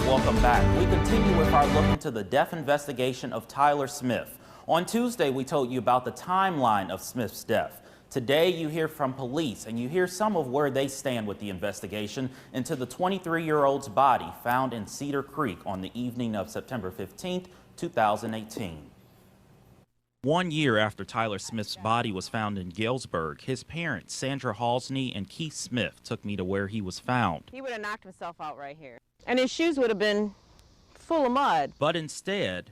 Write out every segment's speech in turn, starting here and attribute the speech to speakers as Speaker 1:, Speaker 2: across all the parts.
Speaker 1: welcome back. We continue with our look into the death investigation of Tyler Smith. On Tuesday, we told you about the timeline of Smith's death. Today, you hear from police and you hear some of where they stand with the investigation into the 23-year-old's body found in Cedar Creek on the evening of September 15th, 2018. 1 year after Tyler Smith's body was found in Galesburg, his parents, Sandra Halsney and Keith Smith, took me to where he was found.
Speaker 2: He would have knocked himself out right here. And his shoes would have been full of mud.
Speaker 1: But instead,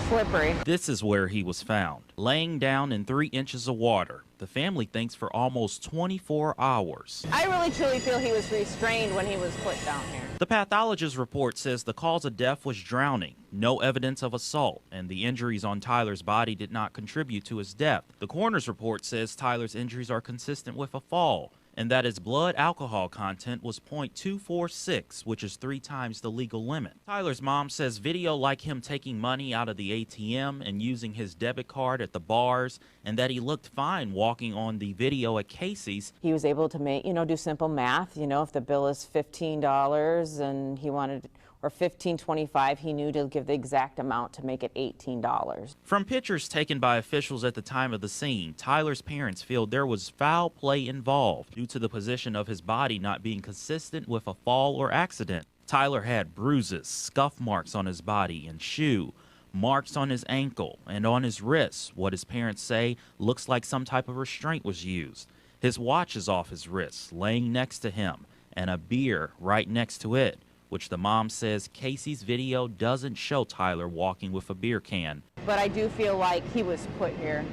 Speaker 2: slippery.
Speaker 1: This is where he was found, laying down in 3 inches of water. The family thinks for almost 24 hours.
Speaker 2: I really truly feel he was restrained when he was put down here.
Speaker 1: The pathologist's report says the cause of death was drowning, no evidence of assault, and the injuries on Tyler's body did not contribute to his death. The coroner's report says Tyler's injuries are consistent with a fall, and that his blood alcohol content was .246, which is 3 times the legal limit. Tyler's mom says video like him taking money out of the ATM and using his debit card at the bars, and that he looked fine walking on the video at Casey's.
Speaker 2: He was able to make, do simple math. If the bill is $15 and he wanted, or $15.25, he knew to give the exact amount to make it $18.
Speaker 1: From pictures taken by officials at the time of the scene, Tyler's parents feel there was foul play involved due to the position of his body not being consistent with a fall or accident. Tyler had bruises, scuff marks on his body and shoe, marks on his ankle and on his wrists. What his parents say looks like some type of restraint was used. His watch is off his wrist, laying next to him, and a beer right next to it, which the mom says Casey's video doesn't show Tyler walking with a beer can.
Speaker 2: But I do feel like he was put here.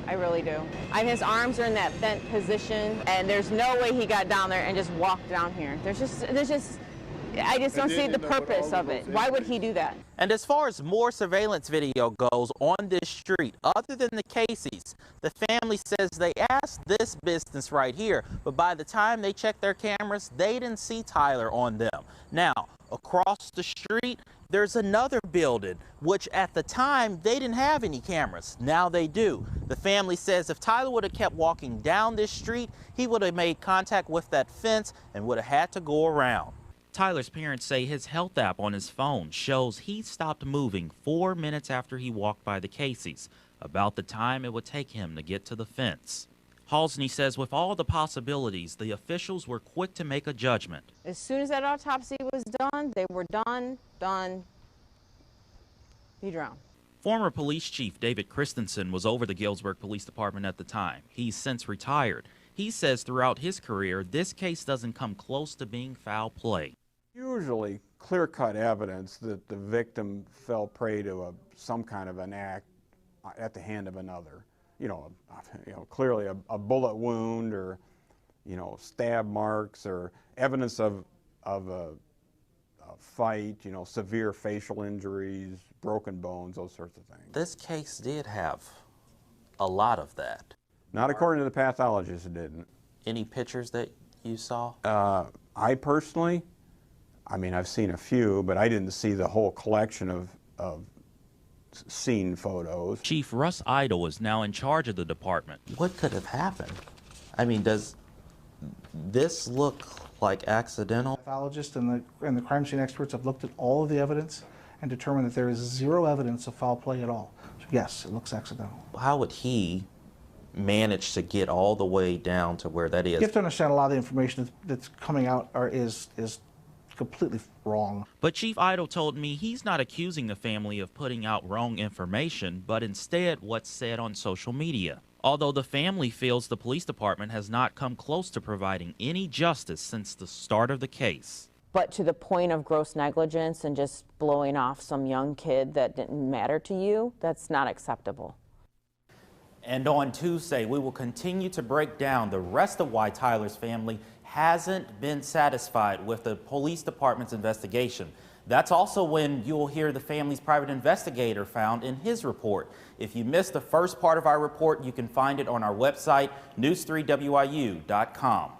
Speaker 2: I really do. His arms are in that bent position, and there's no way he got down there and just walked down here. I just don't see the purpose of it. Why would he do that?
Speaker 1: And as far as more surveillance video goes on this street, other than the Casey's, the family says they asked this business right here, but by the time they checked their cameras, they didn't see Tyler on them. Now, across the street, there's another building, which at the time, they didn't have any cameras. Now they do. The family says if Tyler would have kept walking down this street, he would have made contact with that fence and would have had to go around. Tyler's parents say his health app on his phone shows he stopped moving 4 minutes after he walked by the Casey's, about the time it would take him to get to the fence. Halsney says with all the possibilities, the officials were quick to make a judgment.
Speaker 2: As soon as that autopsy was done, they were done. He drowned.
Speaker 1: Former police chief David Christensen was over the Galesburg Police Department at the time. He's since retired. He says throughout his career, this case doesn't come close to being foul play.
Speaker 3: Usually clear-cut evidence that the victim fell prey to some kind of an act at the hand of another. Clearly a bullet wound or, stab marks or evidence of a fight, severe facial injuries, broken bones, those sorts of things.
Speaker 1: This case did have a lot of that.
Speaker 3: Not according to the pathologist, it didn't.
Speaker 1: Any pictures that you saw?
Speaker 3: I personally, I've seen a few, but I didn't see the whole collection of scene photos.
Speaker 1: Chief Russ Idle is now in charge of the department. What could have happened? Does this look like accidental?
Speaker 4: Pathologists and the crime scene experts have looked at all of the evidence and determined that there is zero evidence of foul play at all. So yes, it looks accidental.
Speaker 1: How would he manage to get all the way down to where that is?
Speaker 4: You have to understand a lot of the information that's coming out is completely wrong.
Speaker 1: But Chief Idle told me he's not accusing the family of putting out wrong information, but instead what's said on social media. Although the family feels the police department has not come close to providing any justice since the start of the case.
Speaker 2: But to the point of gross negligence and just blowing off some young kid that didn't matter to you, that's not acceptable.
Speaker 1: And on Tuesday, we will continue to break down the rest of why Tyler's family hasn't been satisfied with the police department's investigation. That's also when you'll hear the family's private investigator found in his report. If you missed the first part of our report, you can find it on our website, news3wiu.com.